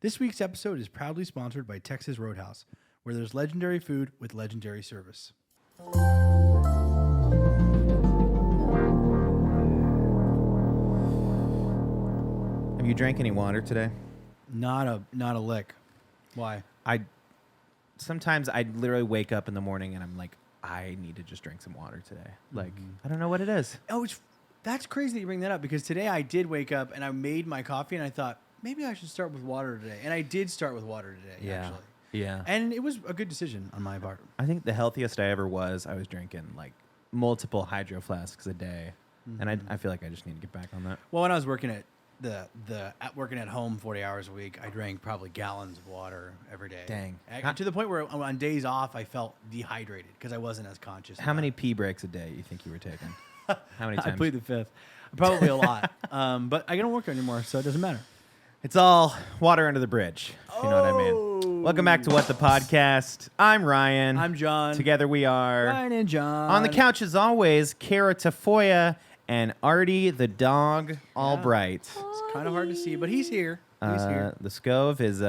This week's episode is proudly sponsored by Texas Roadhouse, where there's legendary food with legendary service. Have you drank any water today? Not a lick. Why? Sometimes I literally wake up in the morning and I'm like, I need to just drink some water today. Like, I don't know what it is. Oh, that's crazy that you bring that up, because today I did wake up and I made my coffee and I thought, maybe I should start with water today. And I did start with water today, actually. Yeah. And it was a good decision on my part. I think the healthiest I ever was drinking like multiple hydro flasks a day. And I feel like I just need to get back on that. Well, when I was working at working at home 40 hours a week, I drank probably gallons of water every day. Dang. To the point where on days off, I felt dehydrated because I wasn't as conscious. How many pee breaks a day you think you were taking? How many times? I plead the fifth. Probably a lot. But I don't work anymore, so it doesn't matter. It's all water under the bridge, if you know what I mean. Welcome back to What the Podcast. I'm Ryan. I'm John. Together we are Ryan and John. on the couch as always, Cara Tafolla and Artie the dog, Albright. It's kind of hard to see, but he's here. He's here. The Skov is,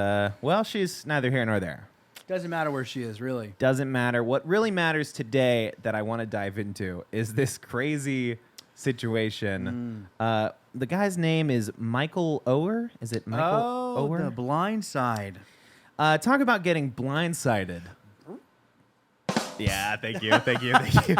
well, she's neither here nor there. Doesn't matter where she is, really. Doesn't matter. What really matters today that I want to dive into is this crazy situation. The guy's name is Michael Oher. Is it Michael Oher? The Blind Side. Talk about getting blindsided. Yeah, thank you. Thank you. Thank you.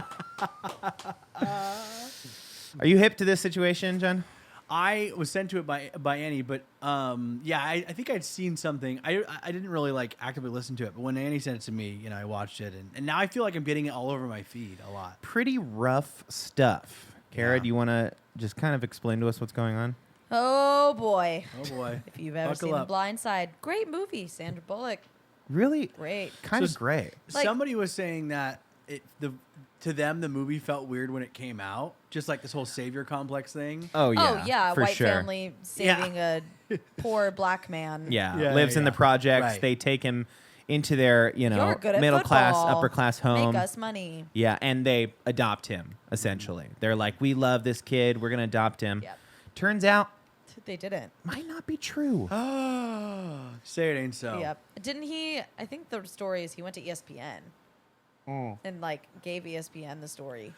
Are you hip to this situation, Jen? I was sent to it by Annie, but I think I'd seen something. I didn't really actively listen to it, but when Annie sent it to me, I watched it, and now I feel like I'm getting it all over my feed a lot. Pretty rough stuff. Cara, Yeah. do you want to just kind of explain to us what's going on? Oh boy. Oh boy! If you've ever Buckle seen The up. Blind Side, great movie. Sandra Bullock, Really? great. Kind of So- great. Like- Somebody was saying that to them the movie felt weird when it came out, just like this whole savior complex thing. Oh, yeah. Oh yeah, for white sure. family saving a poor black man. Yeah, Yeah, lives yeah, in the yeah. projects. Right. They take him into their, You're good at middle class, football. upper class home. Make us money. Yeah, and they adopt him, essentially. They're like, we love this kid. We're going to adopt him. Yep. Turns out, They didn't. might not be true. Oh, say it ain't so. Yep. Didn't he? I think the story is he went to ESPN and gave ESPN the story.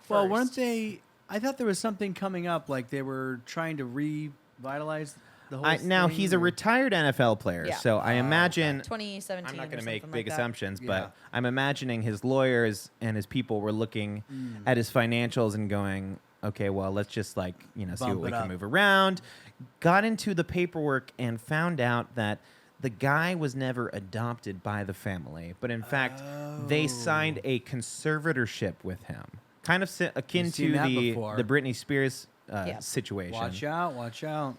Well, first. weren't they? I thought there was something coming up, like they were trying to revitalize the whole. Now, thing, he's a or- retired NFL player, Yeah. so I imagine... 2017. I'm not going to make big that. assumptions, Yeah. but I'm imagining his lawyers and his people were looking at his financials and going, okay, well, let's just see Bump what we it can up. move around. Got into the paperwork and found out that the guy was never adopted by the family, but in fact, they signed a conservatorship with him, kind of akin We've seen to that the before. Britney Spears Yeah. situation. Watch out! Watch out!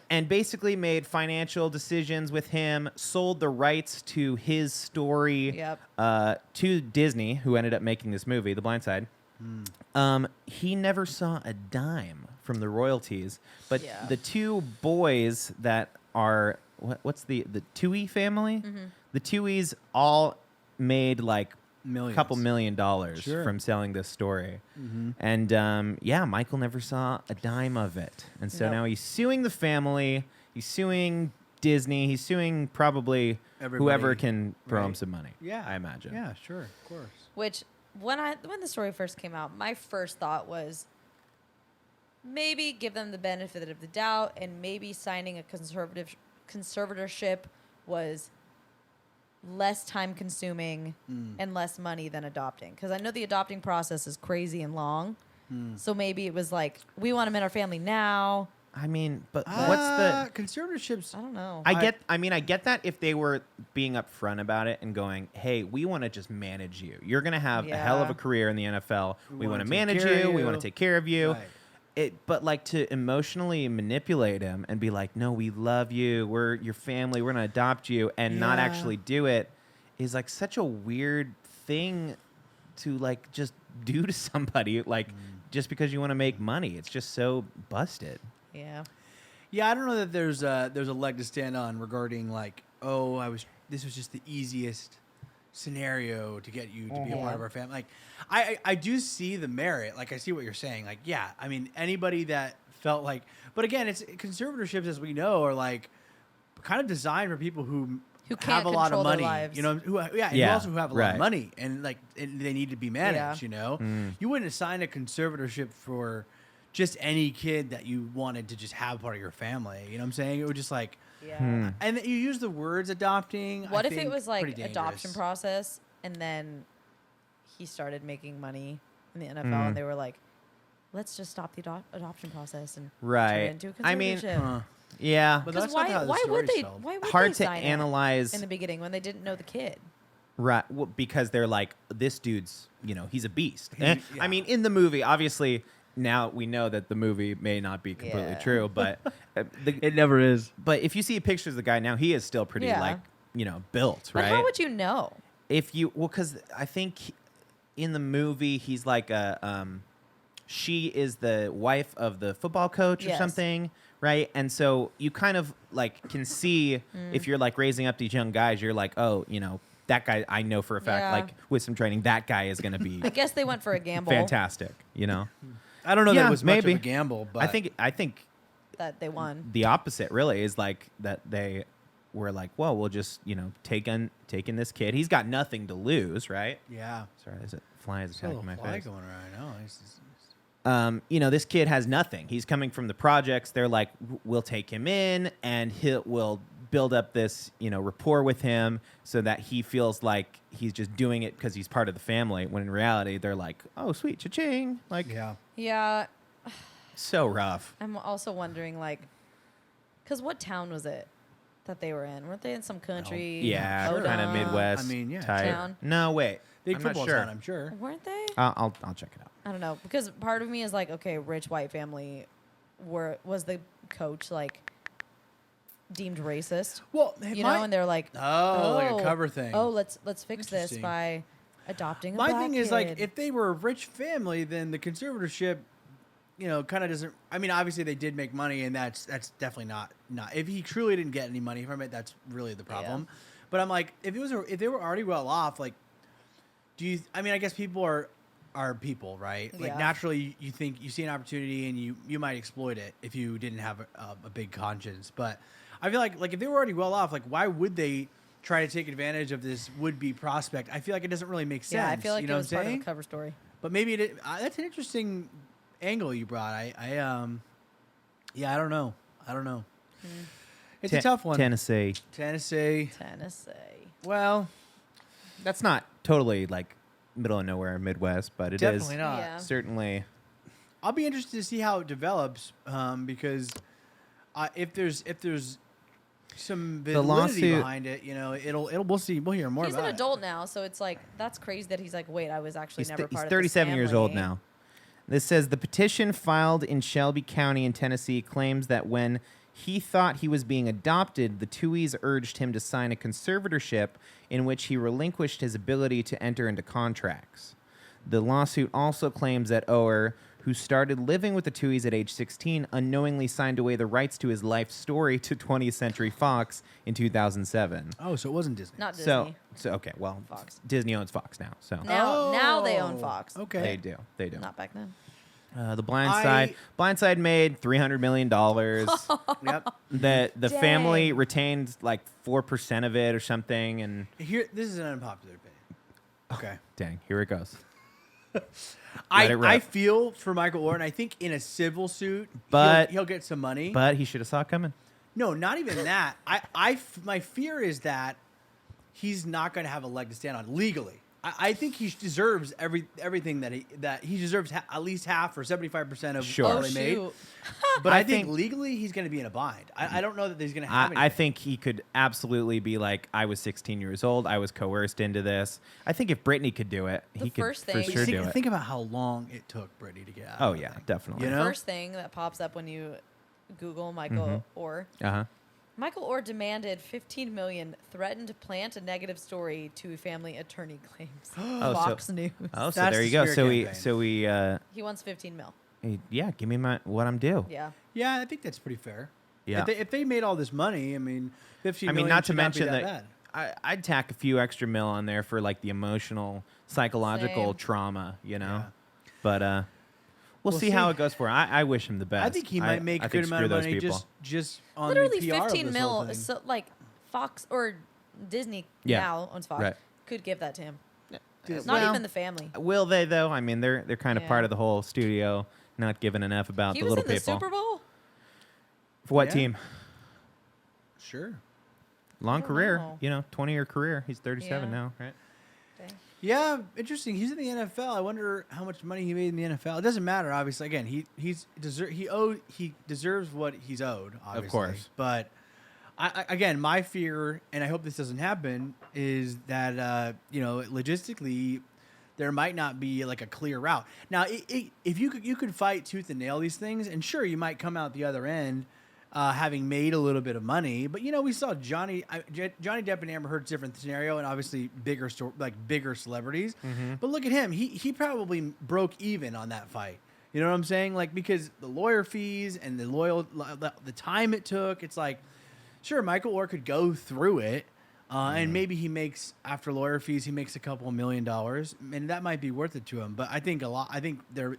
And basically made financial decisions with him, sold the rights to his story Yep. to Disney, who ended up making this movie, The Blind Side. He never saw a dime from the royalties, but Yeah. the two boys that are, what's the Tui family? The Tuis all made Millions. a couple $1 million Sure. from selling this story. And Michael never saw a dime of it. And so Nope. now he's suing the family. He's suing Disney. He's suing probably whoever Everybody, can throw him right? some money. Yeah, I imagine. Yeah, sure, of course. Which when the story first came out, my first thought was maybe give them the benefit of the doubt, and maybe signing a conservatorship was less time consuming and less money than adopting. Because I know the adopting process is crazy and long. So maybe it was like, we want him in our family now. I mean, but what's the... conservatorships? I don't know. I get that if they were being upfront about it and going, hey, we want to just manage you. You're going to have a hell of a Yeah. career in the NFL. We want wanna to take manage care of you. We want you." to take care of you. Right. But to emotionally manipulate him and be like, no, we love you. We're your family. We're going to adopt you, and not Yeah. actually do it is such a weird thing to just do to somebody just because you want to make money. It's just so busted. Yeah. Yeah, I don't know that there's a leg to stand on regarding this was just the easiest scenario to get you to be a part of our family. I do see the merit. I see what you're saying. I mean, anybody that felt but again, it's conservatorships, as we know, are kind of designed for people who Can't have a lot of control their money, lives. you know, and Yeah, who have a lot right. of money, and like they need to be managed. You know, you wouldn't assign a conservatorship for just any kid that you wanted to just have part of your family. You know what I'm saying? It would just like, Yeah. and you use the words adopting. What I if it think, was like pretty adoption dangerous. process, and then he started making money in the NFL, and they were like, "Let's just stop the adoption process and turn Right. it into a I mean, conservatorship." Yeah. But Because that's not how the why would story's they? told. Why would Hard they to sign it analyze. in the beginning when they didn't know the kid? Right, well, because they're like, this dude's, he's a beast. He- Eh, yeah. I mean, in the movie, obviously, now we know that the movie may not be completely Yeah. true, but It never is. but if you see pictures of the guy now, he is still pretty Yeah. like, built, But right? how would you know? Because I think in the movie he's like she is the wife of the football coach or Yes. something, right? And so you kind of like can see if you're like raising up these young guys, you're like, oh, that guy, I know for a fact, Yeah. like with some training, that guy is going to be I guess they went for a gamble fantastic, I don't know that Yeah, it was much maybe. of a gamble, but I think that they won. the opposite really is like that they were like, well, we'll just taking this kid. He's got nothing to lose, right? yeah. Sorry, is it flies There's a little attacking my fly face? going around. I know. It's- This kid has nothing. He's coming from the projects. They're like, we'll take him in, and we'll build up this, rapport with him, so that he feels like he's just doing it because he's part of the family. When in reality, they're like, oh, sweet, cha-ching, like, yeah. Yeah, so rough. I'm also wondering, like, because what town was it that they were in? Weren't they in some country? Yeah, Oda? kind of Midwest. I mean, yeah, type. town. No, wait, Big I'm not football sure. town, I'm sure. Weren't they? I'll check it out. I don't know, because part of me is like, okay, rich white family, was the coach like deemed racist? Well, And they're like, like a cover thing. Oh, let's fix this Interesting. by adopting a My black thing is like, kid. if they were a rich family, then the conservatorship, kind of doesn't. I mean, obviously they did make money, and that's definitely not. If he truly didn't get any money from it, that's really the problem. But I'm like, if they were already well off, like, do you? I mean, I guess people are people, right? Like Yeah. naturally, you think you see an opportunity and you might exploit it if you didn't have a big conscience. But I feel like if they were already well off, like why would they try to take advantage of this would-be prospect? I feel like it doesn't really make sense. yeah, I feel like you know it was what I'm part of saying? the cover story. But maybe that's an interesting angle you brought. I don't know. It's a tough one. Tennessee. Tennessee. Well, That's not totally like middle of nowhere, Midwest, but it is definitely not. Yeah. certainly. I'll be interested to see how it develops because if there's some The validity lawsuit- behind it, we'll see. We'll hear more He's about an it. adult now, so it's like that's crazy that he's like, wait, I was actually He's, never he's part of 37 this years old family. now. This says the petition filed in Shelby County in Tennessee claims that when he thought he was being adopted, the Tuohys urged him to sign a conservatorship in which he relinquished his ability to enter into contracts. The lawsuit also claims that Oher, who started living with the Tuohys at age 16, unknowingly signed away the rights to his life story to 20th Century Fox in 2007. Oh, so it wasn't Disney. Not Disney. So okay, well, Fox. Disney owns Fox now, so Now they own Oh, Fox. Okay. they do. Not back then. The Blind Side made $300 million. Yep. The family Dang. retained like 4% of it or something, and This is an unpopular opinion. Okay. dang, here it goes. I Let it rip. I feel for Michael Orton. I think in a civil suit, But- he'll get some money. But he should have saw it coming. No, not even that. My fear is that he's not going to have a leg to stand on legally. I think he deserves everything that he deserves at least half or 75% of Sure. all Oh they made. shoot! But I I think think- legally he's going to be in a bind. I don't know that he's going to have. I anything. think he could absolutely be like, I was 16 years old. I was coerced into this. I think if Britney could do it, The he could first for thing- sure think, do it. think about how long it took Britney to get out. Oh of that yeah, thing. definitely. You know? First thing that pops up when you Google Michael Orr. Uh-huh. Michael Orr demanded $15 million, threatened to plant a negative story to family attorney claims. Oh, Fox News. Oh, so That's there the you go. smear So campaign. we He wants 15 mil. yeah, give me what I'm due. Yeah. Yeah, I think that's pretty fair. Yeah. If they made all this money, I mean, 15 I mean, million not to should mention be that I'd tack a few extra mil on there for like the emotional, psychological Same. trauma, you know. Yeah. But We'll We'll see how see. it goes for him. I wish him the best. I think he might make a think good amount screw of those money people. just on Literally the PR 15 of this whole mil. thing. So like Fox or Disney Yeah. now owns Fox Right. could give that to him. Dude, Not Well, even the family. Will they though? I mean, they're kind of Yeah. part of the whole studio, not giving enough about He the was little in the people. Super Bowl. For what Yeah. team? Sure. Long don't career. know. 20-year career. He's 37 Yeah. now, right? Dang. Yeah, interesting. He's in the NFL. I wonder how much money he made in the NFL. It doesn't matter, obviously. Again, he deserves what he's owed, obviously. course. But again, my fear, and I hope this doesn't happen, is that logistically, there might not be like a clear route. Now, if you could fight tooth and nail these things, and sure, you might come out the other end having made a little bit of money. But we saw Johnny Depp and Amber Heard's different scenario, and obviously bigger celebrities. Mm-hmm. But look at him; he probably broke even on that fight. You know what I'm saying? Like, because the lawyer fees and the time it took. It's like, sure, Michael Orr could go through it. And maybe he makes, after lawyer fees, he makes a couple $1 million, and that might be worth it to him. But I think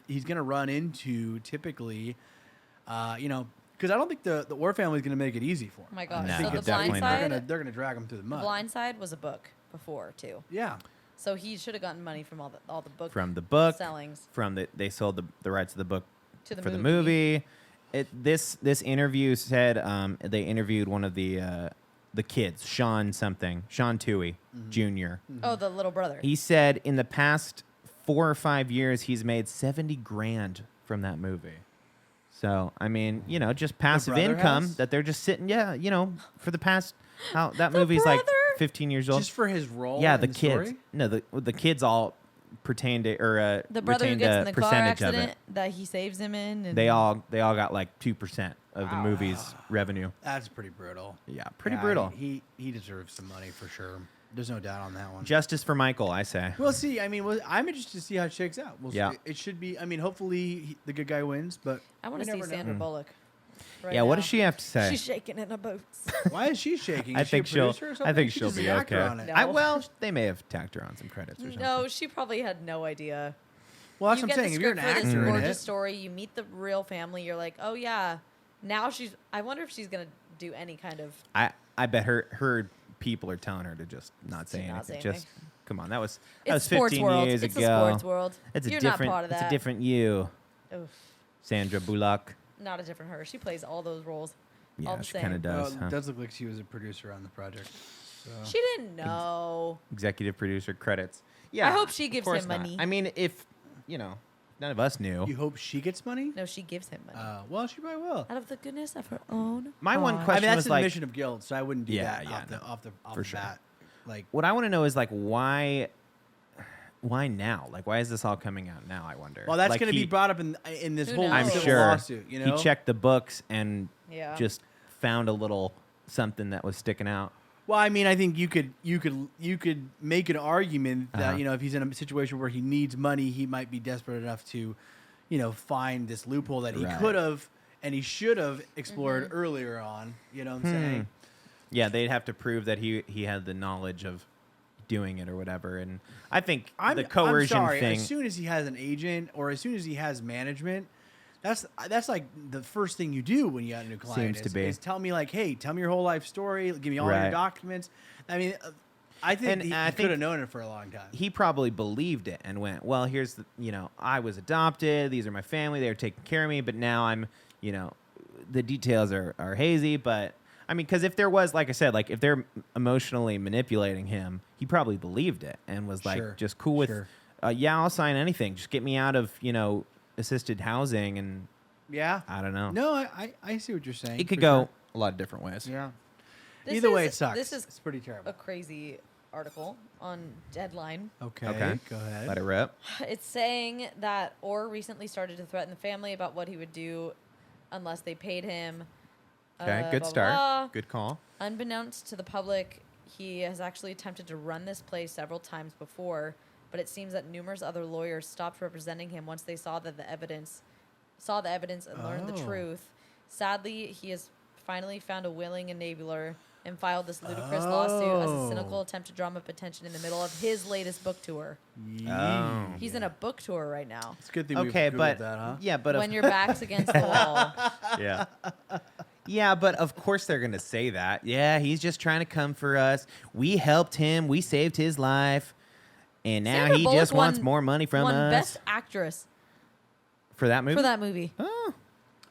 he's going to run into typically, because I don't think the Orr family is going to make it easy for him. Oh my God. No, I So think the it's definitely Blind not. Side, they're going to drag him through the the mud. Blind Side was a book before too. Yeah. So he should have gotten money from all the book From the book, sellings they sold the rights to the book to the for movie. the movie. This interview said they interviewed one of the kids, Sean Toohey Jr. Oh, the little brother. He said in the past 4 or 5 years he's made $70,000 from that movie. So I mean, just passive brother income has? that they're just sitting. Yeah, for the past that The movie's like brother? 15 years old. Just for his role. Yeah, in the the kids. story? No, the kids all pertain to the brother who retained gets a in the car percentage of accident it. that he saves him in. And They all got like 2% of the movie's revenue. That's pretty brutal. Yeah, pretty Yeah, brutal. He deserves some money for sure. There's no doubt on that one. Justice for Michael, I say. We'll see. I mean, I'm interested to see how it shakes out. Yeah. It should be. I mean, hopefully the good guy wins, but I want to we see never know. Sandra Bullock. Right Yeah, what now. does she have to say? She's shaking in her boots. Why is she shaking? I Is think she a producer or I something? think She's she'll just be an actor okay. on it. No. Well, they may have tacked her on some credits or something. No, she probably had no idea. Well, that's You what I'm get saying. the If you're an script for this actor in gorgeous it, story, you meet the real family. You're like, oh yeah, now she's. I wonder if she's gonna do any kind of. I bet her people are telling her to just not say To not anything. say Just come on. That was It's 15 sports world. years It's ago. a sports world. It's a You're different not part of that. it's a different you, Oof, Sandra Bullock. not a different her. She plays all those roles. Yeah, all the she same. kind of does. it Huh? does look like she was a producer on the project. So. She didn't know. Executive producer credits. Yeah. I hope she of gives course him not. money. I mean, if none of us knew. You hope she gets money? No, she gives him money Well, she probably will. out of the goodness of her own. My one heart. question I mean, that's was an like, admission of guilt, so I wouldn't do Yeah, that yeah, off the for sure. bat. Like, what I want to know is like why now? Like, why is this all coming out now? I wonder. well, that's Like, going to he- be brought up in this Who whole knows? I'm Civil sure lawsuit. You know, he checked the books and Yeah. just found a little something that was sticking out. Well, I mean, I think you could make an argument that Uh-huh. if he's in a situation where he needs money, he might be desperate enough to, find this loophole that he Right. could have and he should have explored earlier on. You know what I'm saying? Yeah, they'd have to prove that he had the knowledge of doing it or whatever. And I think the coercion I'm sorry. thing. As soon as he has an agent or as soon as he has management, that's like the first thing you do when you got a new client. Seems to be. Is tell me like, hey, tell me your whole life story. Give me all Right. your documents. I mean, I think And he I could think have known it for a long time. He probably believed it and went, well, here's I was adopted. These are my family. They were taking care of me. But now I'm, the details are hazy. But I mean, because if there was, like I said, like if they're emotionally manipulating him, he probably believed it and was like Sure, just cool with, sure. yeah, I'll sign anything. Just get me out of, assisted housing. And Yeah. I don't know. No, I see what you're saying. It could for go sure. a lot of different ways. Yeah. This Either way, is- it sucks. This is it's pretty terrible. a crazy article on Deadline. Okay. Go ahead. Let it rip. It's saying that Orr recently started to threaten the family about what he would do unless they paid him. Okay, good blah, start. blah. Good call. Unbeknownst to the public, he has actually attempted to run this place several times before, but it seems that numerous other lawyers stopped representing him once they saw the evidence and learned the Oh. truth. Sadly, he has finally found a willing enabler and filed this ludicrous lawsuit as a cynical attempt to drum up attention in the middle of his latest book tour. Oh. He's in a book tour right now. It's a good thing Okay, we've but Googled that, huh? yeah, but When your back's against the wall. yeah. Yeah, but of course they're going to say that. Yeah, he's just trying to come for us. We helped him. We saved his life. And now Sandra he Bullock just wants won- more money from won us. Best Actress For that movie? for that movie. Oh.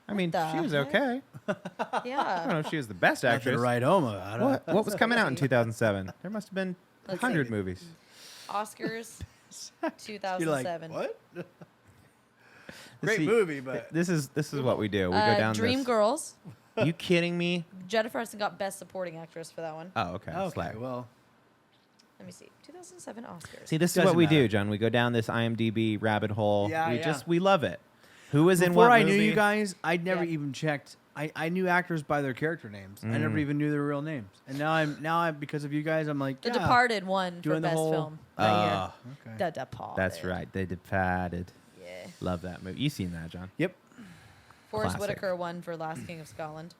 I mean, the she was heck? okay. I don't Yeah. know if she was the best Nothing actress. to write home about. What was coming out in 2007? There must have been Let's 100 see. movies. Oscars, You're like, 2007. what? Great See, movie, but This is what we do. We go down Dream this. Girls. You kidding me? Jennifer Aniston got Best Supporting Actress for that one. Oh, okay. okay. Slag. Well, Let me see. 2007 Oscars. See, this is Doesn't what we matter. do, John. We go down this IMDb rabbit hole. Yeah, we yeah. we love it. Who was in before what I movie? knew you guys, I'd never Yeah. even checked. I knew actors by their character names. I never even knew their real names. And now I'm because of you guys, I'm like, The yeah, Departed won for doing the Best whole- Film that Okay. year. The Departed. That's right. They Departed. Yeah. Love that movie. You seen that, John? Yep. Forrest Classic. Whitaker won for Last King of Scotland.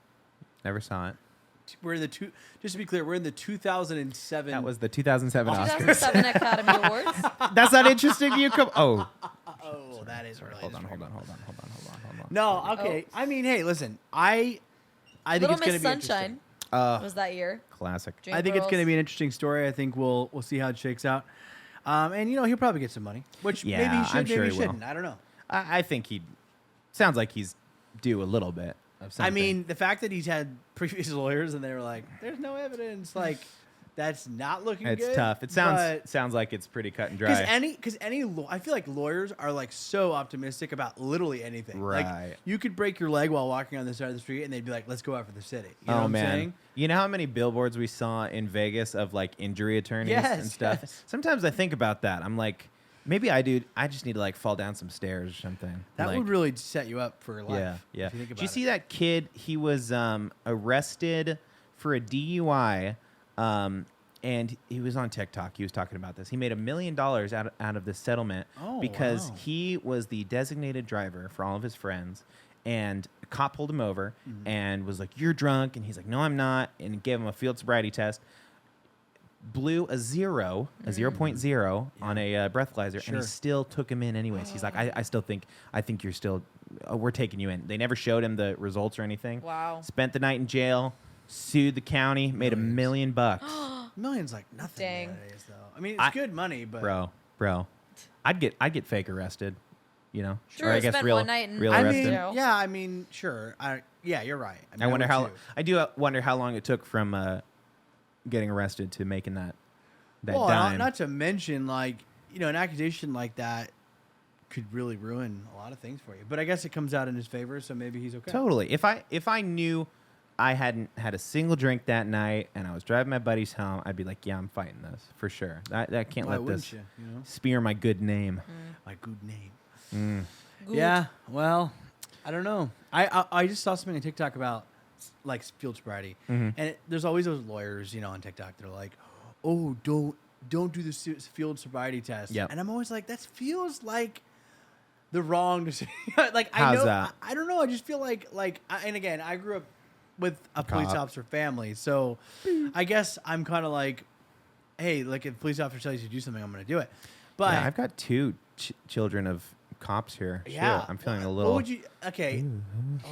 Never saw it. We're in the just to be clear, we're in the 2007. That was the 2007 Oscars. 2007 Academy Awards. That's not interesting to you? Come. Oh. Oh, that is really. Hold on. No, okay. I mean, hey, listen. I think Little it's going Miss to be Sunshine interesting. was that year. Classic. Dream I think it's going to Girls. be an interesting story. I think we'll see how it shakes out. And he'll probably get some money, which Yeah, maybe he should, I'm sure maybe he he will. shouldn't. I don't know. I think he sounds like he's due a little bit of something. I mean, the fact that he's had previous lawyers and they were like, "There's no evidence," like that's not looking it's good. tough. It sounds like it's pretty cut and dry. Because I feel like lawyers are like so optimistic about literally anything. Right. Like you could break your leg while walking on the side of the street, and they'd be like, "Let's go out for the city." You know Oh what I'm man, saying? you know how many billboards we saw in Vegas of like injury attorneys Yes, and stuff? yes. Sometimes I think about that. I'm like, maybe I just need to like fall down some stairs or something. That like, would really set you up for life. yeah, yeah. If you think Did about you see that kid? He was arrested for a DUI, and he was on TikTok. He was talking about this. He made $1 million out of this settlement Oh, because wow. he was the designated driver for all of his friends. And a cop pulled him over and was like, "You're drunk," and he's like, "No, I'm not," and gave him a field sobriety test. Blew a 0.0 on a breathalyzer, and Sure. he still took him in anyways. He's like, I think you're still, we're taking you in. They never showed him the results or anything. Wow. Spent the night in jail, sued the county, made $1 million bucks. Million's like nothing Dang. nowadays, though. I mean, it's good money, but bro, I'd get fake arrested, you know? True, Or I guess spend real, one night in- real I arrested. mean, Jail. yeah, I mean, sure. Yeah, you're right. I wonder would how, too. I do wonder how long it took from getting arrested to making that Well, dime. not to mention, like, an accusation like that could really ruin a lot of things for you. But I guess it comes out in his favor, so maybe he's okay. Totally. If I knew I hadn't had a single drink that night and I was driving my buddies home, I'd be like, yeah, I'm fighting this for sure. I can't Why let wouldn't this you? spear my good name. My good name. Good. Yeah. Well, I don't know. I just saw something on TikTok about like field sobriety, and there's always those lawyers, on TikTok. They're like, "Oh, don't do the field sobriety test." Yep. And I'm always like, that feels like the wrong decision. Like I How's know, that? I don't know. I just feel like and again, I grew up with a police Cop. officer family, so I guess I'm kind of like, hey, like if a police officer tells you to do something, I'm going to do it. But Yeah, I've got two children of cops here. yeah, Shoot, I'm feeling a What little. would you? Okay.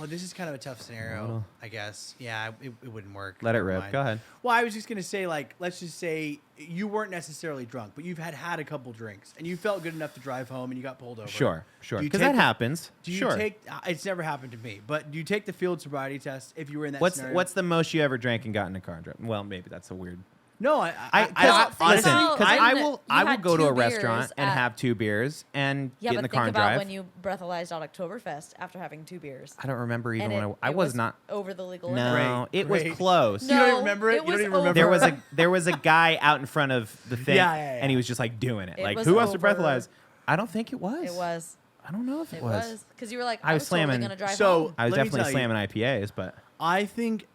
Oh, this is kind of a tough scenario, little. I guess. Yeah, it wouldn't work. Let it Never rip. mind. Go ahead. Well, I was just gonna say, like, let's just say you weren't necessarily drunk, but you've had a couple drinks, and you felt good enough to drive home, and you got pulled over. Sure. Do you Because take that the- happens. Do you sure. take? It's never happened to me, but do you take the field sobriety test if you were in that? What's scenario? the most you ever drank and got in a car and drove? Well, maybe that's a weird. No, Listen, honestly, about because when I you will had go to 2 a restaurant beers and at- have 2 beers and Yeah, get in but the think car and about drive. when you breathalyzed at Oktoberfest after having 2 beers. I don't remember even And when I was not. over the legal limit. No, Great, it was great. close. You don't even No, remember it? it You don't was even remember over. There was a guy out in front of the thing, Yeah, yeah, yeah. and he was just like doing it. It Like, was who wants to over. breathalyze? I don't think it was. It was. I don't know if it It was. was. Because you were like, I I was was totally slamming- going to drive So- home. I was Let me definitely tell you. slamming IPAs, but I think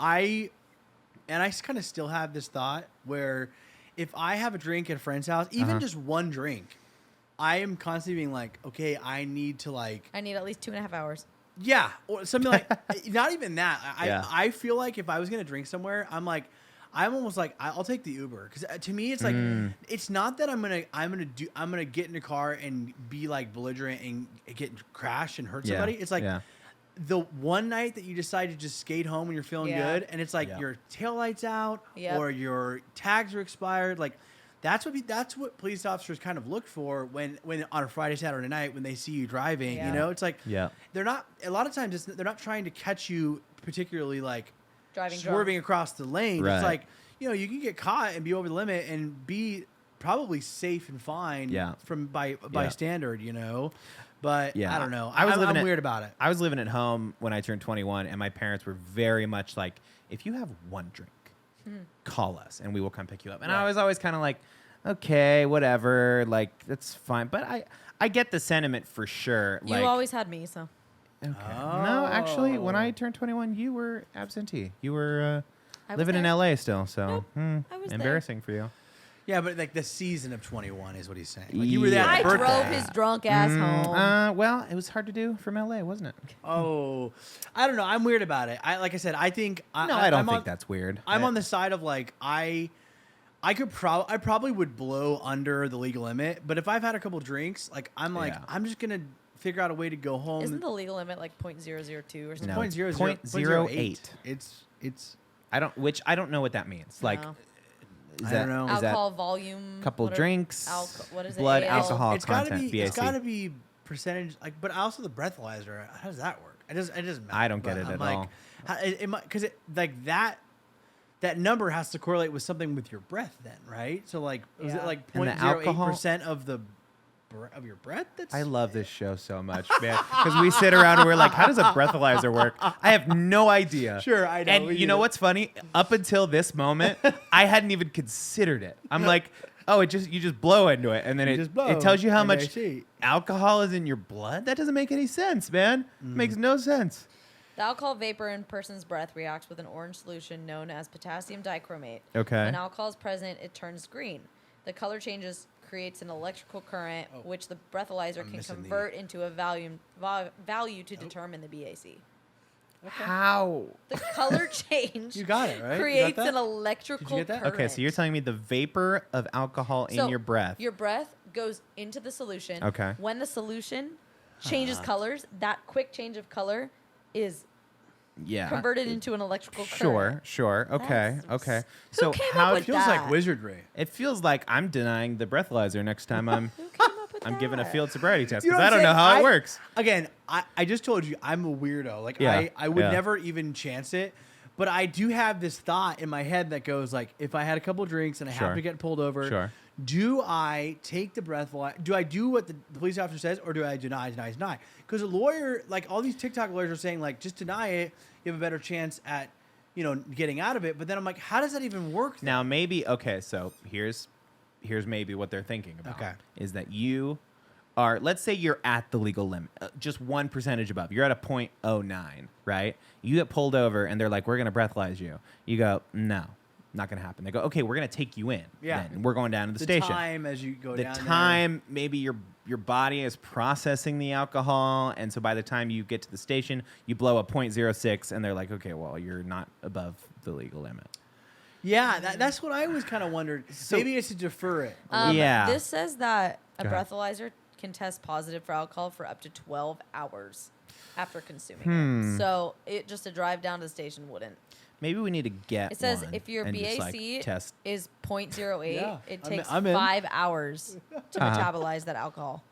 I kind of still have this thought where if I have a drink at a friend's house, even just one drink, I am constantly being like, okay, I need to like, I need at least 2.5 hours. Yeah, or something like not even that. Yeah. I feel like if I was gonna drink somewhere, I'm almost like I'll take the Uber because to me it's like it's not that I'm gonna get in a car and be like belligerent and get crashed and hurt somebody. It's like the one night that you decide to just skate home when you're feeling good, and it's like your taillight's out or your tags are expired. Like that's what police officers kind of look for when on a Friday, Saturday night when they see you driving. You know, it's like they're not a lot of times they're not trying to catch you particularly like Driving swerving drunk. across the lane. Right. It's like, you know, you can get caught and be over the limit and be probably safe and fine from by standard, you know. But I don't know. I'm weird about it. I was living at home when I turned 21, and my parents were very much like, if you have one drink, call us and we will come pick you up. And I was always kind of like, okay, whatever, like that's fine. But I get the sentiment for sure. You like, always had me, so. Okay. No, actually, when I turned 21, you were absentee. You were living in LA still, so I was embarrassing for you. Yeah, but like the season of 21 is what he's saying. Like you were there at I the birthday. drove his drunk ass home. Well, it was hard to do from LA, wasn't it? Oh, I don't know. I'm weird about it. Like I said, I think I don't think that's weird. I'm on the side of like I probably would blow under the legal limit, but if I've had a couple drinks, like I'm just gonna figure out a way to go home. Isn't the legal limit like 0.002 or something? No, 0.08. It's I don't know what that means. Like, No. is I that don't know. is that Alcohol volume. couple drinks, what is it? blood AL? alcohol it's gotta content, be BAC? it's gotta be percentage like, but also the breathalyzer. How does that work? It doesn't matter. I don't get it I'm at all. Because like that number has to correlate with something with your breath then, right? So like is it like And the 0.08% of your breath? I love this show so much, man, because we sit around and we're like, how does a breathalyzer work? I have no idea. Sure, I know. And you know what's funny? Up until this moment, I hadn't even considered it. I'm like, oh, you just blow into it, and then it tells you how much alcohol is in your blood. That doesn't make any sense, man. Makes no sense. The alcohol vapor in a person's breath reacts with an orange solution known as potassium dichromate. Okay. When alcohol is present, it turns green. The color changes creates an electrical current, which the breathalyzer can convert into a value to determine the BAC. Okay. How? The color change You got it, right? creates an electrical get that? current. Okay, so you're telling me the vapor of alcohol in your breath. Your breath goes into the solution. Okay. When the solution changes colors, that quick change of color is converted into an electrical current. Sure. Okay. That's- So came how up It with feels like that? wizardry. it feels like I'm denying the breathalyzer next time I'm Who came up with I'm that? giving a field sobriety test You know because what I don't I'm know how saying? it works. Again, I just told you I'm a weirdo. Like Yeah, I would yeah. never even chance it. But I do have this thought in my head that goes like, if I had a couple drinks and I Sure. have to get pulled over, Sure. do I take the breathalyzer? Do I do what the police officer says, or do I deny? Because a lawyer, like all these TikTok lawyers are saying, like just deny it. You have a better chance at, getting out of it. But then I'm like, how does that even work? Now maybe so here's maybe what they're thinking about. Okay. Is that you are, let's say you're at the legal limit, just 1% above. You're at a 0.09, right? You get pulled over and they're like, we're going to breathalyze you. You go, no, not going to happen. They go, okay, we're going to take you in. Yeah. Then. We're going down to the station. time as you go The down time, maybe your body is processing the alcohol, and so by the time you get to the station, you blow a 0.06, and they're like, okay, well, you're not above the legal limit. Yeah, that's what I always kind of wondered. Maybe it's to defer it. Yeah. This says that a Go ahead. breathalyzer can test positive for alcohol for up to 12 hours after consuming it. So just to drive down to the station wouldn't. Maybe we need to get It says one if your and just, BAC test. is 0.08, Yeah, it I'm- takes I'm in. 5 hours to metabolize that alcohol.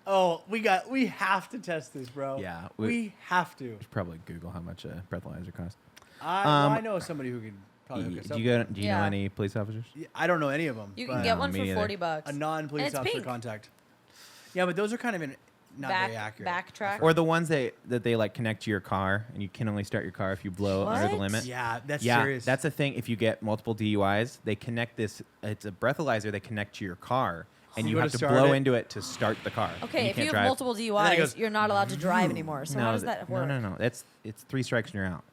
Oh, we have to test this, bro. Yeah, we have to. Probably Google how much a breathalyzer costs. I know somebody who can probably hook us Do up. you know Yeah. any police officers? I don't know any of them. You but can get No, one me for neither. $40. a non-police And it's officer pink. contact. Yeah, but those are kind of not very accurate. Backtrack. Or the ones that they like connect to your car, and you can only start your car if you blow under the What? limit. Yeah, that's Yeah, serious. that's a thing. If you get multiple DUIs, they connect this. It's a breathalyzer. They connect to your car, and So you you have gotta to start blow it? into it to start the car. Okay, And if can't you have drive. multiple then it DUIs, goes, you're not allowed to drive anymore. So how does that work? No. It's 3 strikes and you're out.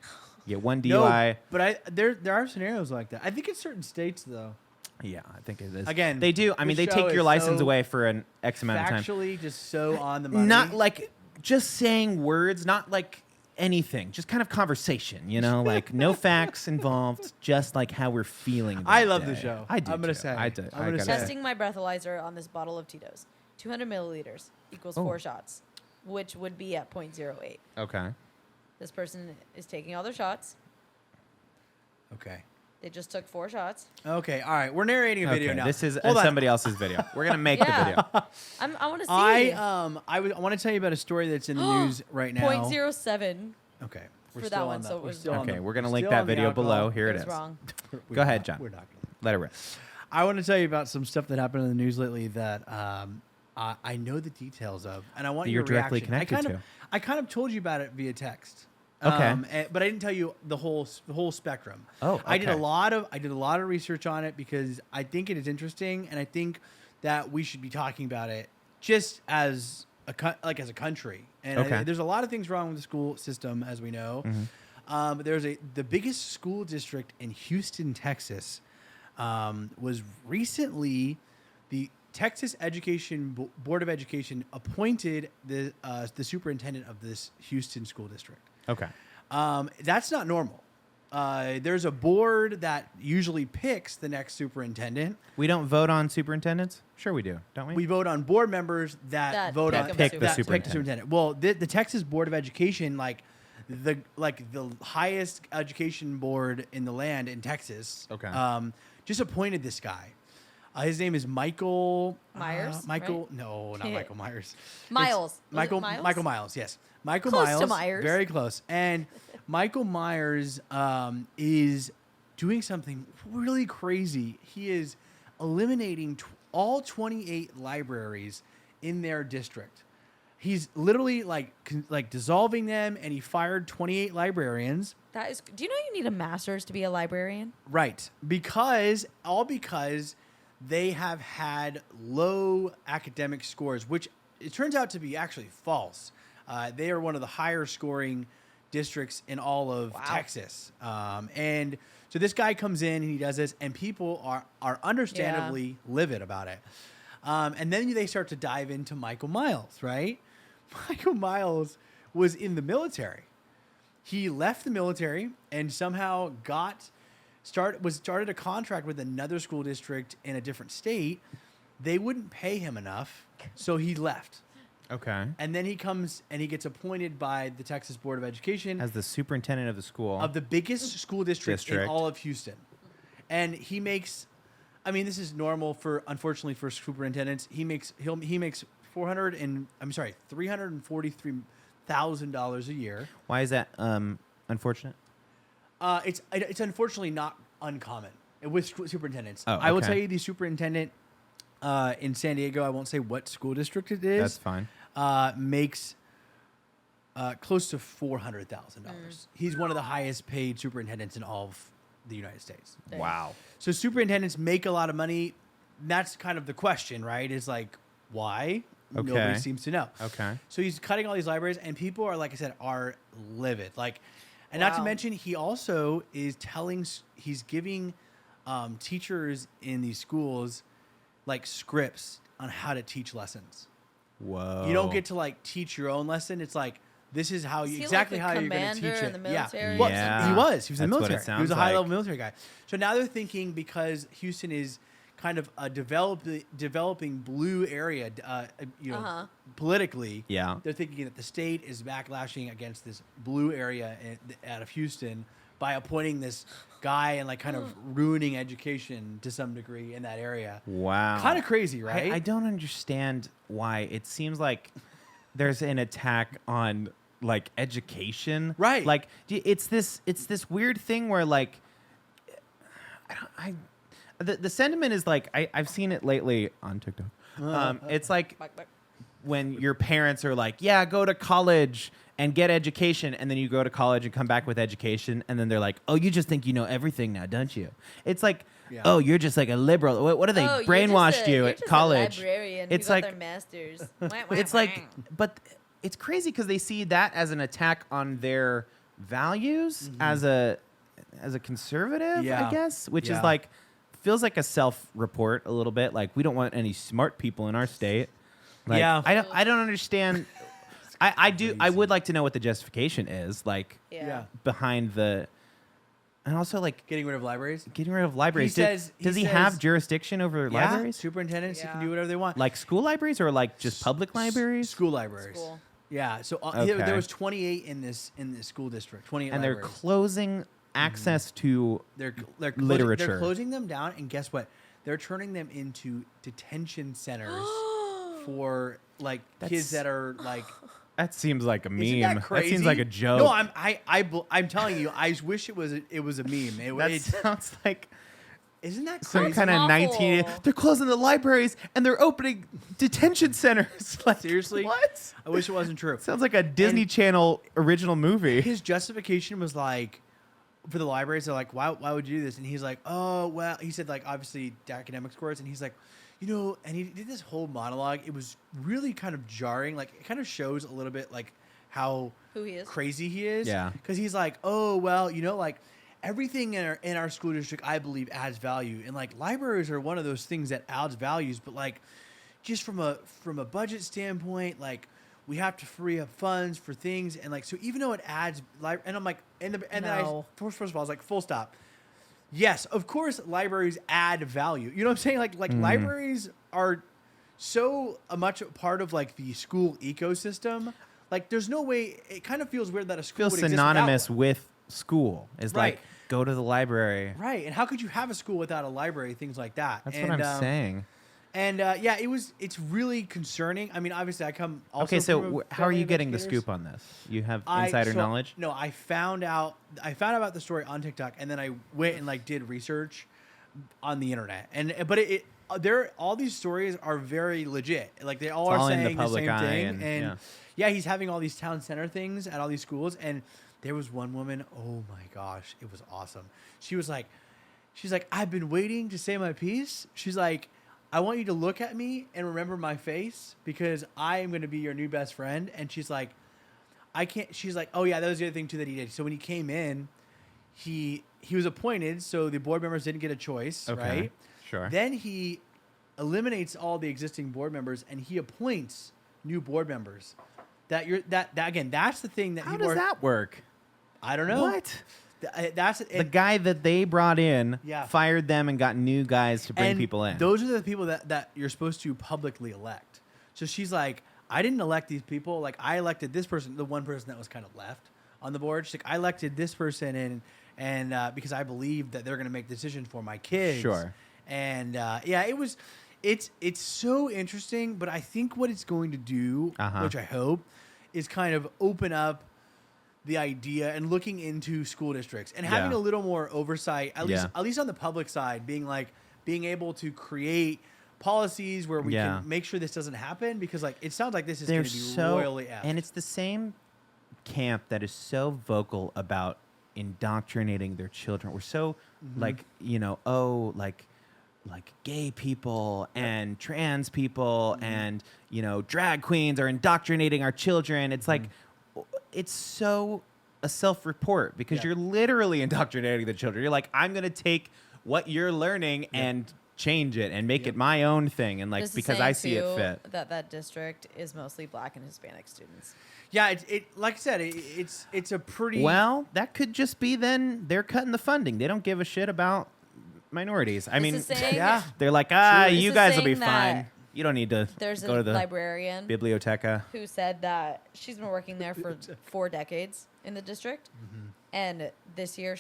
You get one no, DUI. but there are scenarios like that. I think in certain states though. Yeah, I think it is. Again, they do. I mean, this they show take your is license so away for an X amount of time. Factually, just so on the money. Not like just saying words, not like anything, just kind of conversation, like no facts involved, just like how we're feeling. I that love day. the show. I do. I'm gonna too. say. I do. I'm gonna gotta say. Testing my breathalyzer on this bottle of Tito's. 200 milliliters equals 4 shots, which would be at 0.08. Okay. This person is taking all their shots. Okay. They just took 4 shots. Okay. All right. We're narrating a video now. This is Hold on. somebody else's video. We're gonna make Yeah. the video. I want to see. I want to tell you about a story that's in the news right now. 0.07. Okay. We're for still that one, on so it we're was still wrong. on Okay, the- we're gonna we're link still that on the video alcohol. below. Here It it was is. wrong. We're Go ahead, not- John. We're not gonna. Let it rip. I want to tell you about some stuff that happened in the news lately that I know the details of, and I want That your you're directly reaction. connected to. I kind of told you about it via text. Okay. But I didn't tell you the whole spectrum. Oh, I did a okay. lot of research on it because I think it is interesting, and I think that we should be talking about it just as as a country. And Okay. there's a lot of things wrong with the school system, as we know. Mm-hmm. But the biggest school district in Houston, Texas, was recently the Texas Board of Education appointed the superintendent of this Houston school district. Okay. That's not normal. There's a board that usually picks the next superintendent. We don't vote on superintendents? Sure we do, don't we? We vote on board members that That vote pick on the pick the that pick superintendent. Well, the Texas Board of Education, the highest education board in the land in Texas, Okay. just appointed this guy. His name is Michael Myers, Michael, right? no, not Michael Myers. Miles. It's Was it Michael Miles? Michael Miles. Yes, Michael Close Miles. to Myers. Very close. And Michael Myers is doing something really crazy. He is eliminating all 28 libraries in their district. He's literally like dissolving them, and he fired 28 librarians. That is. Do you know you need a master's to be a librarian? Right. Because they have had low academic scores, which it turns out to be actually false. They are one of the higher scoring districts in all of Texas. And so this guy comes in and he does this, and people are understandably livid about it. And then they start to dive into Michael Miles, right? Michael Miles was in the military. He left the military and somehow started a contract with another school district in a different state. They wouldn't pay him enough, so he left. Okay. And then he comes and he gets appointed by the Texas Board of Education As the superintendent of the school. of the biggest school district in all of Houston. And he makes, I mean, this is normal unfortunately for superintendents. He makes $343,000 a year. Why is that unfortunate? It's unfortunately not uncommon with superintendents. Oh, I will okay. tell you the superintendent in San Diego, I won't say what school district it is. That's fine. Makes close to $400,000. He's one of the highest paid superintendents in all of the United States. Dang. Wow. So superintendents make a lot of money. That's kind of the question, right? Is like, why? Okay. Nobody seems to know. Okay. So he's cutting all these libraries, and people are, like I said, are livid. And not to Wow. mention, he also is he's giving teachers in these schools scripts on how to teach lessons. Whoa. You don't get to teach your own lesson. It's this is how Is you he exactly the how you're going to commander teach it. in the military Yeah. or Yeah. something? He was. He was in the That's what it military. He sounds was a like. high level military guy. So now they're thinking, because Houston is kind of a developing blue area, politically. Yeah. They're thinking that the state is backlashing against this blue area out of Houston by appointing this guy and kind of ruining education to some degree in that area. Wow. Kind of crazy, right? I don't understand why it seems like there's an attack on education. Right. It's this weird thing where the sentiment is I've seen it lately on TikTok. It's when your parents are yeah, go to college and get education, and then you go to college and come back with education, and then they're like, oh, you just think you know everything now, don't you? It's Yeah. oh, you're just a liberal. What are they brainwashed you at college? It's like their masters. It's but it's crazy because they see that as an attack on their values as a conservative, Yeah. I guess, which Yeah. is feels like a self-report a little bit. We don't want any smart people in our state. Yeah. I don't understand. I crazy. would like to know what the justification is, like Yeah. behind the, and also like Getting rid of libraries. getting rid of libraries. says- Does he he have says- jurisdiction over Yeah, libraries? superintendents Yeah. can do whatever they want. Like school libraries or like just public libraries? School libraries. School. Yeah. So Okay. there was 28 in this school district. 28 And they're libraries. closing access to They're literature. They're closing them down, and guess what? They're turning them into detention centers for like kids That's- that are like. That seems like a meme. Isn't that crazy? seems like a joke. No, I'm telling you, I wish it was a meme. that sounds like isn't that some crazy? kind of Awful. 19. They're closing the libraries and they're opening detention centers. Like, Seriously? what? I wish it wasn't true. Sounds like a Disney Channel original movie. His justification was like, for the libraries, they're like, why would you do this? And he's like, oh, well, he said like, obviously academic scores. And he's like, and he did this whole monologue. It was really kind of jarring. Like it kind of shows a little bit like how Who he is. crazy he is. Yeah. Because he's like, oh, well, like everything in our school district, I believe adds value. And like libraries are one of those things that adds values. But like just from a budget standpoint, like we have to free up funds for things. And like, so even though it adds, and I'm like, then No. first of all, I was like, full stop. Yes, of course, libraries add value. You know what I'm saying? Like libraries are so much a part of like the school ecosystem. Like, there's no way. It kind of feels weird that a school Feels would exist without synonymous one. with school. Is Right. like, go to the library. Right. And how could you have a school without a library? Things like that. That's And, what I'm saying. And yeah, it's really concerning. I mean, obviously, I come also. Okay, so from a how are family you of getting the educators. scoop on this? You have insider knowledge? No, I found out about the story on TikTok, and then I went and like did research on the internet. But all these stories are very legit. Like they all It's are all in the saying the public same eye thing. and- Yeah, he's having all these town center things at all these schools, and there was one woman. Oh my gosh, it was awesome. She's like, I've been waiting to say my piece. She's like, I want you to look at me and remember my face because I am going to be your new best friend. And she's like, I can't. She's like, oh yeah, that was the other thing too that he did. So when he came in, he was appointed, so the board members didn't get a choice, Okay, right? sure. Then he eliminates all the existing board members and he appoints new board members. That again, that's the thing that How people does are. that work? I don't know. What? That's The guy that they brought in Yeah. fired them and got new guys to bring and people in. Those are the people that you're supposed to publicly elect. So she's like, I didn't elect these people. Like I elected this person, the one person that was kind of left on the board. She's like, I elected this person in, and because I believe that they're going to make decisions for my kids. Sure. And yeah, it's so interesting. But I think what it's going to do, which I hope, is kind of open up the idea and looking into school districts and having Yeah. a little more oversight, at Yeah. least on the public side, being able to create policies where we Yeah. can make sure this doesn't happen, because like it sounds like this is They're going to be so, royally effed. and it's the same camp that is so vocal about indoctrinating their children. We're so Mm-hmm. like, like gay people and trans people Mm-hmm. and drag queens are indoctrinating our children. It's like it's so a self-report because Yeah. you're literally indoctrinating the children. You're like, I'm gonna take what you're learning and change it and make Yeah. it my own thing, and like There's a because saying, I see it too, fit. that district is mostly Black and Hispanic students. yeah, it like I said, it's a pretty Well, that could just be then they're cutting the funding. They don't give a shit about minorities. I mean, It's a saying- yeah. they're like, It's you a guys will be saying that fine. You don't need to There's go a to the librarian biblioteca. who said that she's been working there for 4 decades in the district, and this year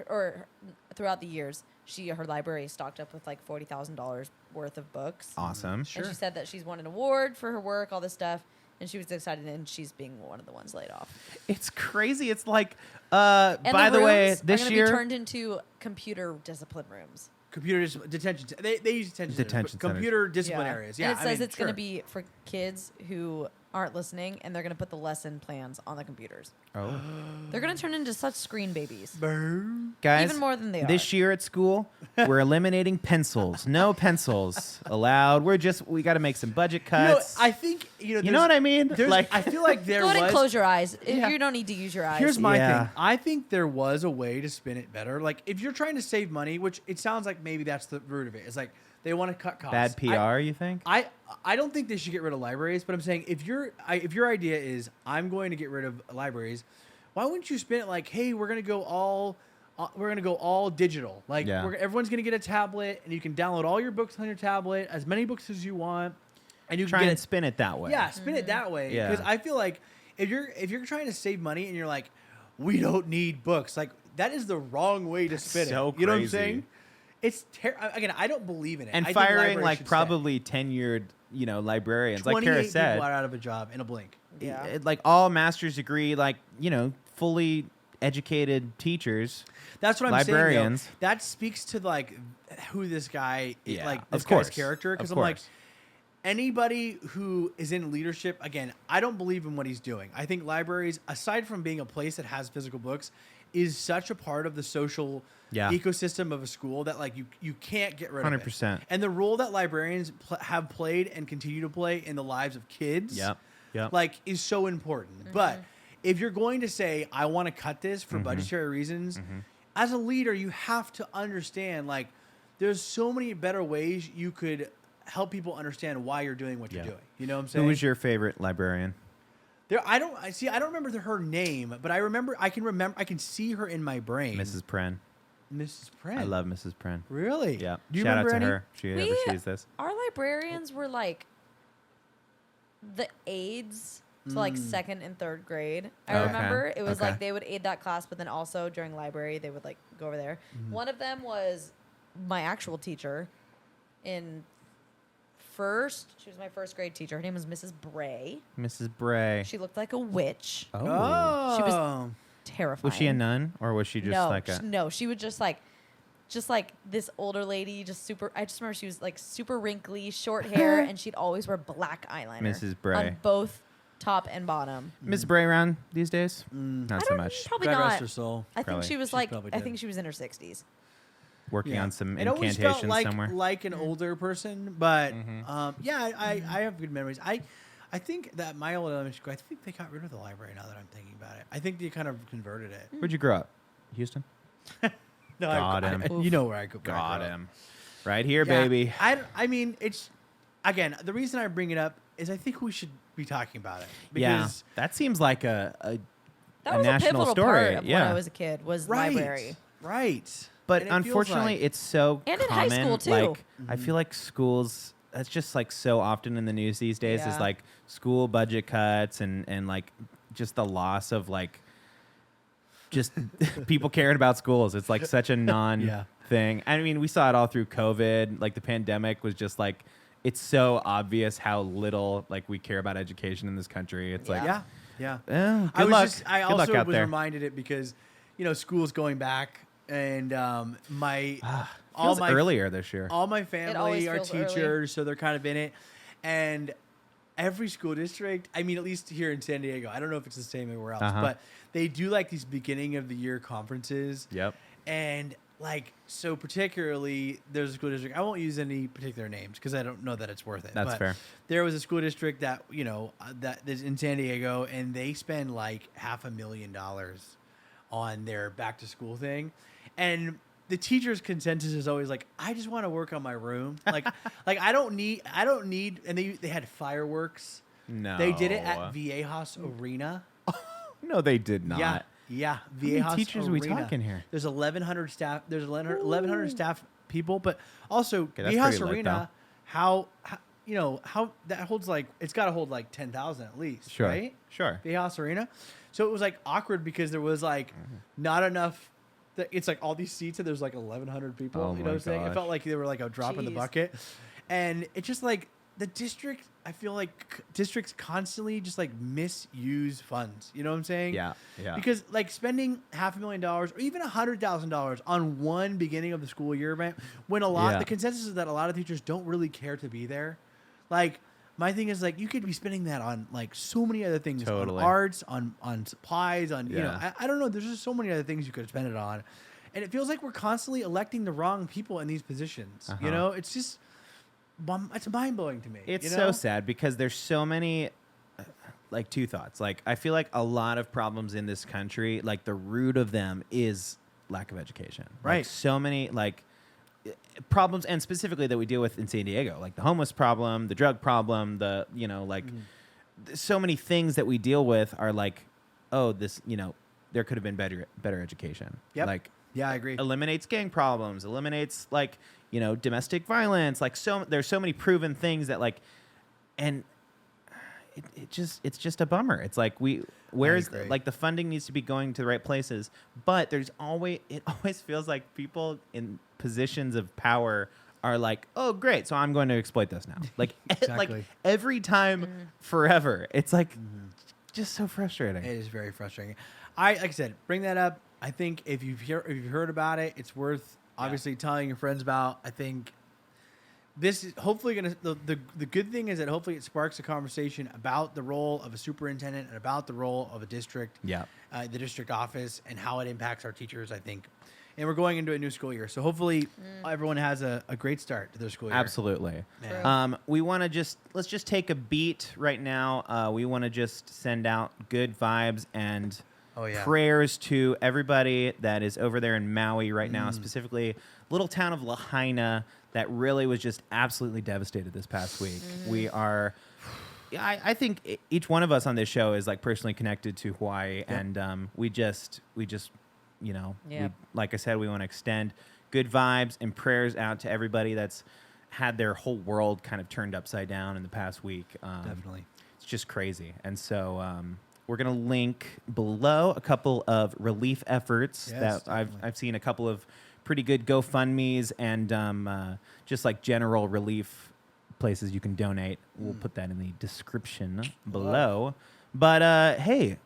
or throughout the years, her library is stocked up with like $40,000 worth of books. Awesome. Sure. And she said that she's won an award for her work, all this stuff, and she was excited, and she's being one of the ones laid off. It's crazy. It's like, And by the way, rooms are this gonna year, be turned into computer discipline rooms. computer detention. They use detention Detention centers, computer discipline Yeah. areas. Yeah, And it says it's going sure. to be for kids who aren't listening, and they're going to put the lesson plans on the computers. oh, They're going to turn into such screen babies. Burn. guys, Even more than they this are. year at school, We're eliminating pencils. No pencils allowed. We got to make some budget You know, cuts. I think you know what I mean? Like, I feel like there Go ahead and was. close your eyes. Yeah. You don't need to use your eyes. Here's my Yeah. thing. I think there was a way to spin it better. Like, if you're trying to save money, which it sounds like maybe that's the root of it. It's like they want to cut costs. Bad PR, you think? I don't think they should get rid of libraries, but I'm saying if your idea is I'm going to get rid of libraries, why wouldn't you spin it like, hey, we're gonna go all digital. Like Yeah. everyone's gonna get a tablet, and you can download all your books on your tablet, as many books as you want, and you Try can get and spin it that way. Yeah, spin it that way. Yeah. Because I feel like if you're trying to save money and you're like, we don't need books, like that is the wrong way to spin so it. You know what I'm crazy. saying? It's again, I don't believe in it. And I think firing libraries like should stay. probably tenured, librarians, like 28 Cara people said. are out of a job in a blink. Yeah. Like all master's degree, like, fully educated teachers. That's what I'm Librarians. saying. Though. That speaks to like who this guy, Yeah, like this of guy's course. character. Of Because I'm like, course. anybody who is in leadership, again, I don't believe in what he's doing. I think libraries, aside from being a place that has physical books, is such a part of the social Yeah. ecosystem of a school that like you can't get rid of it. 100%. And the role that librarians have played and continue to play in the lives of kids, Yep. like is so important. But if you're going to say I want to cut this for budgetary reasons, as a leader, you have to understand like there's so many better ways you could help people understand why you're doing what you're doing. You know what I'm saying? Who was your favorite librarian? I don't remember her name, but I can see her in my brain. Mrs. Pren. Mrs. Pren. I love Mrs. Pren. Really? Yeah. Do you Shout out remember to any? her. She ever sees this. Our librarians were like the aides to like second and third grade. I Okay. remember it was Okay. like they would aid that class, but then also during library they would like go over there. One of them was my actual teacher in first. She was my first grade teacher. Her name was Mrs. Bray. Mrs. Bray. She looked like a witch. Oh. She was terrifying. Was she a nun or was she just no, like a? no, she would just like this older lady, just super. I just remember she was like super wrinkly, short hair, and she'd always wear black eyeliner. Mrs. Bray. On both top and bottom. Miss Bray around these days? Not I so don't much. Probably God rest not. her soul. I think Probably. she was She's like. probably I dead. think she was in her 60s. Working on some It always felt incantations somewhere. like an older person, but I have good memories. I think that my old elementary school, I think they got rid of the library now that I'm thinking about it. I think they kind of converted it. Where'd you grow up? Houston? No, Got him. you know where I go. Got him. Right here, Yeah, baby. I mean, it's again the reason I bring it up is I think we should be talking about it Yeah. because That seems like a That a was a national pivotal story. part of yeah. when I was a kid. Was right, library. right. But And it feels unfortunately, like- it's so And in high common. school, too. Like I feel like schools. That's just like so often in the news these days. Is Yeah. like school budget cuts and like just the loss of like just people caring about schools. It's like such a non Yeah. thing. I mean, we saw it all through COVID. Like the pandemic was just like it's so obvious how little like we care about education in this country. It's like yeah, yeah. good I was luck. just I Good luck also out was there. reminded it because school's going back and my all Feels my earlier this year. all my always family are feels early. teachers, so they're kind of in it. And every school district, I mean, at least here in San Diego, I don't know if it's the same everywhere else, Uh-huh. but they do like these beginning of the year conferences. Yep. And like, so particularly, there's a school district. I won't use any particular names because I don't know that it's worth it. That's but fair. There was a school district that that is in San Diego, and they spend like $500,000 on their back to school thing, and the teacher's consensus is always like, I just want to work on my room. Like I don't need. And they had fireworks. No. They did it at Viejas Arena. No, they did not. Yeah. many Viejas teachers are we Arena. talking here? There's 1,100 staff. There's 1,100 staff people, but also that's Viejas pretty lit, Arena. How that holds like it's got to hold like 10,000 at least, Sure. right? Sure. Viejas Arena. So it was like awkward because there was like not enough. It's like all these seats and there's like 1,100 people. Oh you know my what I'm saying? It gosh. felt like they were like a drop in the Jeez. bucket, and it's just like the district. I feel like districts constantly just like misuse funds. You know what I'm saying? Yeah. Yeah. Because like spending $500,000 or even $100,000 on one beginning of the school year event, when Yeah. the consensus is that a lot of teachers don't really care to be there. Like my thing is like you could be spending that on like so many other things, Totally. on arts, on supplies, on Yeah. I don't know. There's just so many other things you could spend it on, And it feels like we're constantly electing the wrong people in these positions. You know, it's just, it's mind-blowing to me. It's you know? so sad because there's so many, like, two thoughts. Like, I feel like a lot of problems in this country, like, the root of them is lack of education. Right. Like, so many, like, problems, and specifically that we deal with in San Diego, like the homeless problem, the drug problem, the, you know, like, so many things that we deal with are like, oh, this, you know, there could have been better education. Yep. Like, yeah, I agree. Eliminates gang problems, eliminates, like, you know, domestic violence. Like, there's so many proven things that, like, and it's just a bummer. It's like where's like the funding needs to be going to the right places, but it always feels like people in positions of power are like, oh, great, so I'm going to exploit this now. Like, like every time, forever. It's like just so frustrating. It is very frustrating. Like I said, bring that up. I think if you've heard about it, it's worth obviously telling your friends about. I think this is hopefully going to, the good thing is that hopefully it sparks a conversation about the role of a superintendent and about the role of a district, the district office, and how it impacts our teachers, I think. And we're going into a new school year. So hopefully everyone has a great start to their school year. Absolutely. We want to let's just take a beat right now. We want to just send out good vibes and prayers to everybody that is over there in Maui right now, specifically little town of Lahaina that really was just absolutely devastated this past week. We are, I think each one of us on this show is like personally connected to Hawaii, and we just, you know, like I said, we want to extend good vibes and prayers out to everybody that's had their whole world kind of turned upside down in the past week. Definitely. It's just crazy. And so we're going to link below a couple of relief efforts that I've seen a couple of pretty good GoFundMes and just like general relief places you can donate. We'll put that in the description below. But hey,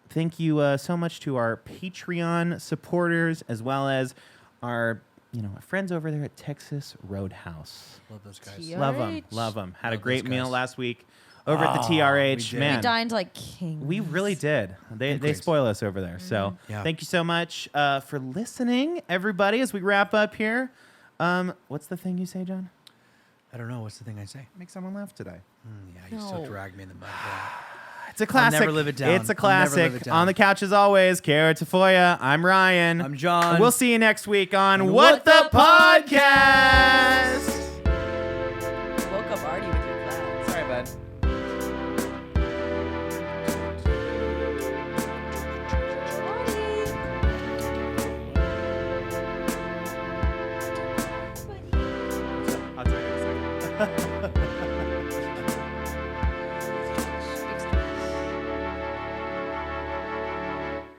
thank you so much to our Patreon supporters, as well as our, you know, friends over there at Texas Roadhouse. Love those guys. TRH. Love them. Had a Love great those meal guys. last week over at the TRH. We Man, We dined like kings. we really did. They spoil us over there. So thank you so much for listening, everybody, as we wrap up here. What's the thing you say, John? I don't know. What's the thing I say? Make someone laugh today. You still drag me in the mud. It's a classic. never live it down. It's a I'll never live classic. it down. On the couch as always, Cara Tafolla. I'm Ryan. I'm John. And we'll see you next week on What the Podcast. I woke up already with your plans. Sorry, bud. I'll tell you in a second.